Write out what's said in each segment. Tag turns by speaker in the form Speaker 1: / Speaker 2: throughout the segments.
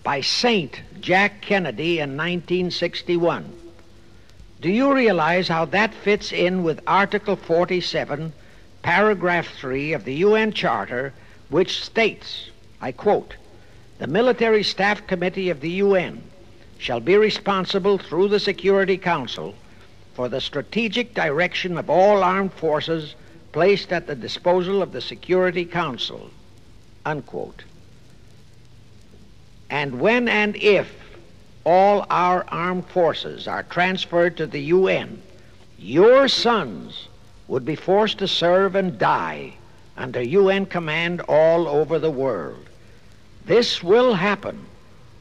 Speaker 1: by Saint Jack Kennedy in 1961. Do you realize how that fits in with Article 47, Paragraph 3 of the UN Charter, which states, I quote, "The Military Staff Committee of the UN shall be responsible through the Security Council for the strategic direction of all armed forces placed at the disposal of the Security Council," unquote. And when and if all our armed forces are transferred to the UN, your sons would be forced to serve and die under UN command all over the world. This will happen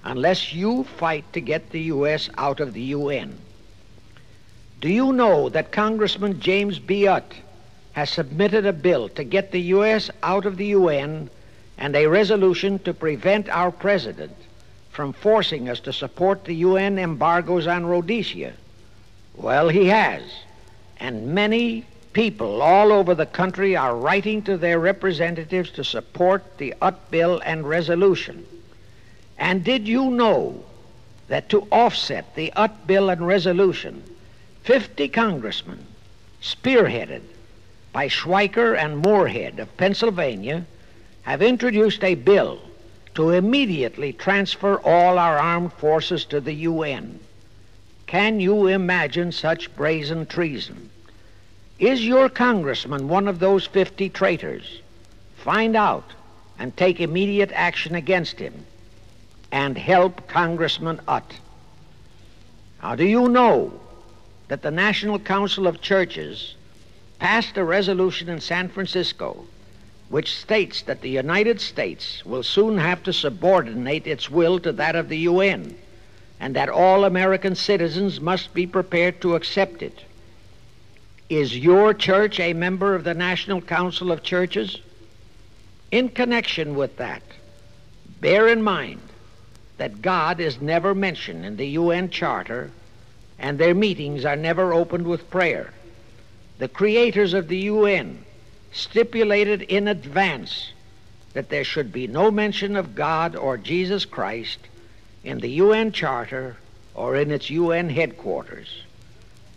Speaker 1: unless you fight to get the U.S. out of the UN. Do you know that Congressman James B. has submitted a bill to get the U.S. out of the UN and a resolution to prevent our president from forcing us to support the UN embargoes on Rhodesia? Well, he has, and many people all over the country are writing to their representatives to support the bill and resolution. And did you know that to offset the bill and resolution, 50 congressmen, spearheaded by Schweiker and Moorhead of Pennsylvania, have introduced a bill to immediately transfer all our armed forces to the UN? Can you imagine such brazen treason? Is your congressman one of those 50 traitors? Find out and take immediate action against him and help Congressman Now, do you know that the National Council of Churches passed a resolution in San Francisco which states that the United States will soon have to subordinate its will to that of the UN, and that all American citizens must be prepared to accept it? Is your church a member of the National Council of Churches? In connection with that, bear in mind that God is never mentioned in the UN Charter, and their meetings are never opened with prayer. The creators of the UN stipulated in advance that there should be no mention of God or Jesus Christ in the UN Charter or in its UN headquarters.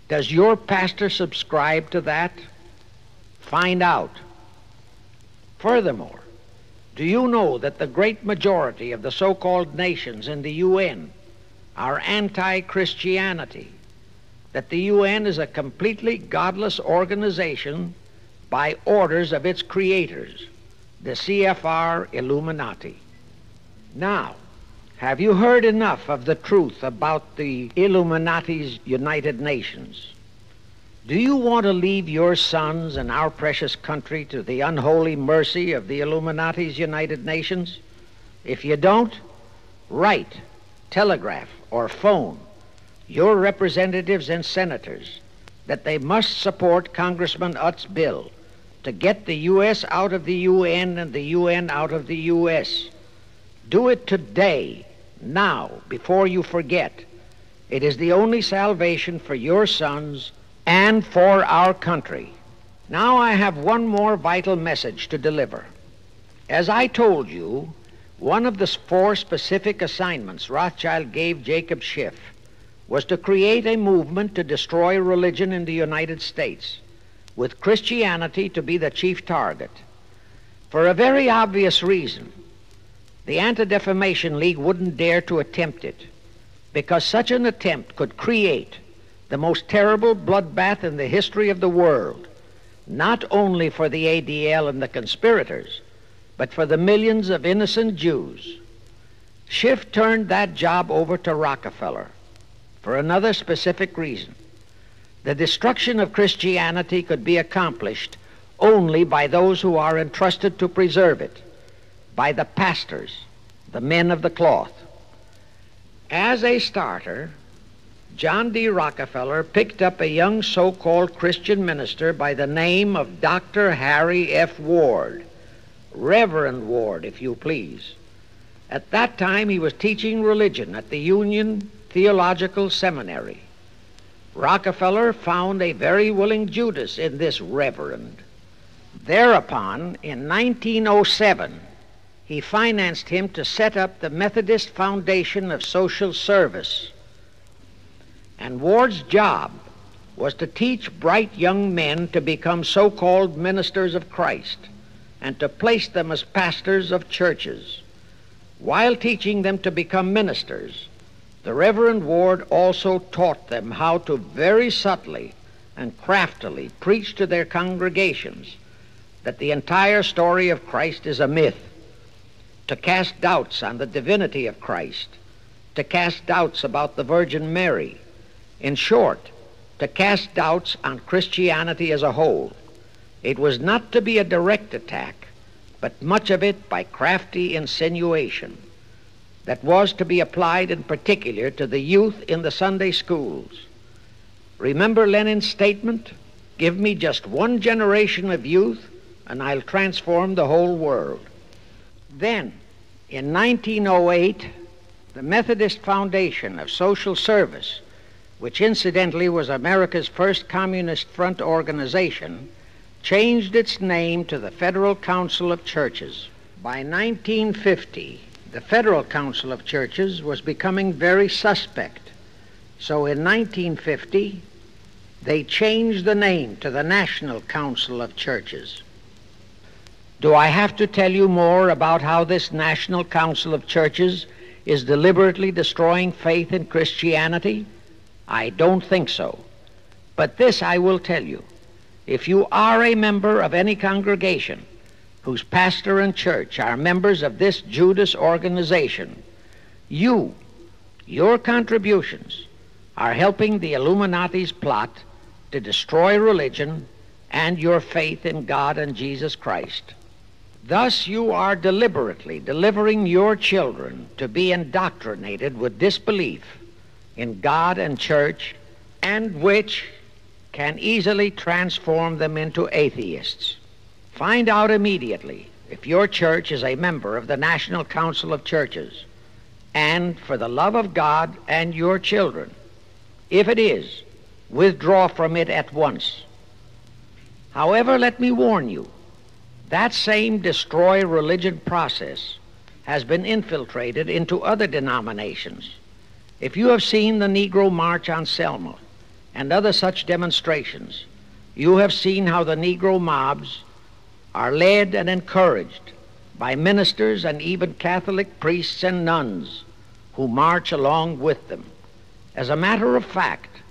Speaker 1: Does your pastor subscribe to that? Find out. Furthermore, do you know that the great majority of the so-called nations in the UN are anti-Christianity, that the UN is a completely godless organization by orders of its creators, the C.F.R. Illuminati? Now, have you heard enough of the truth about the Illuminati's United Nations? Do you want to leave your sons and our precious country to the unholy mercy of the Illuminati's United Nations? If you don't, write, telegraph, or phone your representatives and senators that they must support Congressman Utt's bill to get the U.S. out of the UN and the UN out of the U.S. Do it today, now, before you forget. It is the only salvation for your sons and for our country. Now I have one more vital message to deliver. As I told you, one of the 4 specific assignments Rothschild gave Jacob Schiff was to create a movement to destroy religion in the United States, with Christianity to be the chief target. For a very obvious reason, the Anti-Defamation League wouldn't dare to attempt it, because such an attempt could create the most terrible bloodbath in the history of the world, not only for the ADL and the conspirators, but for the millions of innocent Jews. Schiff turned that job over to Rockefeller for another specific reason. The destruction of Christianity could be accomplished only by those who are entrusted to preserve it, by the pastors, the men of the cloth. As a starter, John D. Rockefeller picked up a young so-called Christian minister by the name of Dr. Harry F. Ward, Reverend Ward, if you please. At that time, he was teaching religion at the Union Theological Seminary. Rockefeller found a very willing Judas in this reverend. Thereupon, in 1907, he financed him to set up the Methodist Foundation of Social Service. And Ward's job was to teach bright young men to become so-called ministers of Christ and to place them as pastors of churches. While teaching them to become ministers, the Reverend Ward also taught them how to very subtly and craftily preach to their congregations that the entire story of Christ is a myth, to cast doubts on the divinity of Christ, to cast doubts about the Virgin Mary. In short, to cast doubts on Christianity as a whole. It was not to be a direct attack, but much of it by crafty insinuation that was to be applied in particular to the youth in the Sunday schools. Remember Lenin's statement, "Give me just one generation of youth and I'll transform the whole world." Then, in 1908, the Methodist Foundation of Social Service, which incidentally was America's first Communist Front organization, changed its name to the Federal Council of Churches. By 1950, the Federal Council of Churches was becoming very suspect. So in 1950, they changed the name to the National Council of Churches. Do I have to tell you more about how this National Council of Churches is deliberately destroying faith in Christianity? I don't think so. But this I will tell you. If you are a member of any congregation whose pastor and church are members of this Judas organization, your contributions are helping the Illuminati's plot to destroy religion and your faith in God and Jesus Christ. Thus you are deliberately delivering your children to be indoctrinated with disbelief in God and church, and which can easily transform them into atheists. Find out immediately if your church is a member of the National Council of Churches, and for the love of God and your children, if it is, withdraw from it at once. However, let me warn you, that same destroy religion process has been infiltrated into other denominations. If you have seen the Negro March on Selma and other such demonstrations, you have seen how the Negro mobs are led and encouraged by ministers and even Catholic priests and nuns who march along with them. As a matter of fact,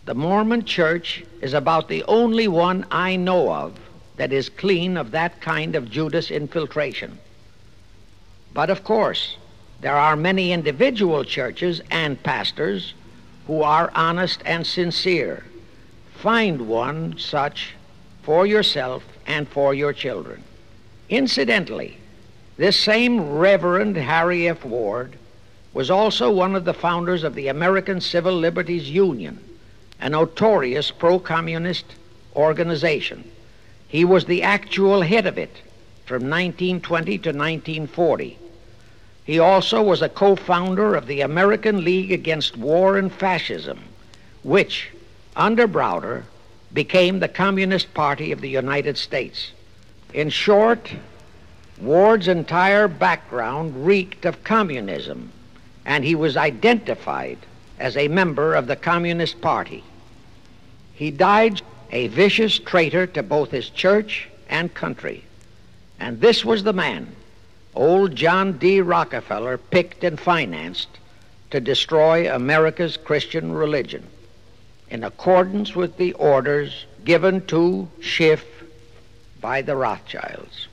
Speaker 1: the Mormon Church is about the only one I know of that is clean of that kind of Judas infiltration. But of course, there are many individual churches and pastors who are honest and sincere. Find one such for yourself and for your children. Incidentally, this same Reverend Harry F. Ward was also one of the founders of the American Civil Liberties Union, a notorious pro-communist organization. He was the actual head of it from 1920 to 1940. He also was a co-founder of the American League Against War and Fascism, which, under Browder, became the Communist Party of the United States. In short, Ward's entire background reeked of communism, and he was identified as a member of the Communist Party. He died a vicious traitor to both his church and country, and this was the man old John D. Rockefeller picked and financed to destroy America's Christian religion in accordance with the orders given to Schiff by the Rothschilds.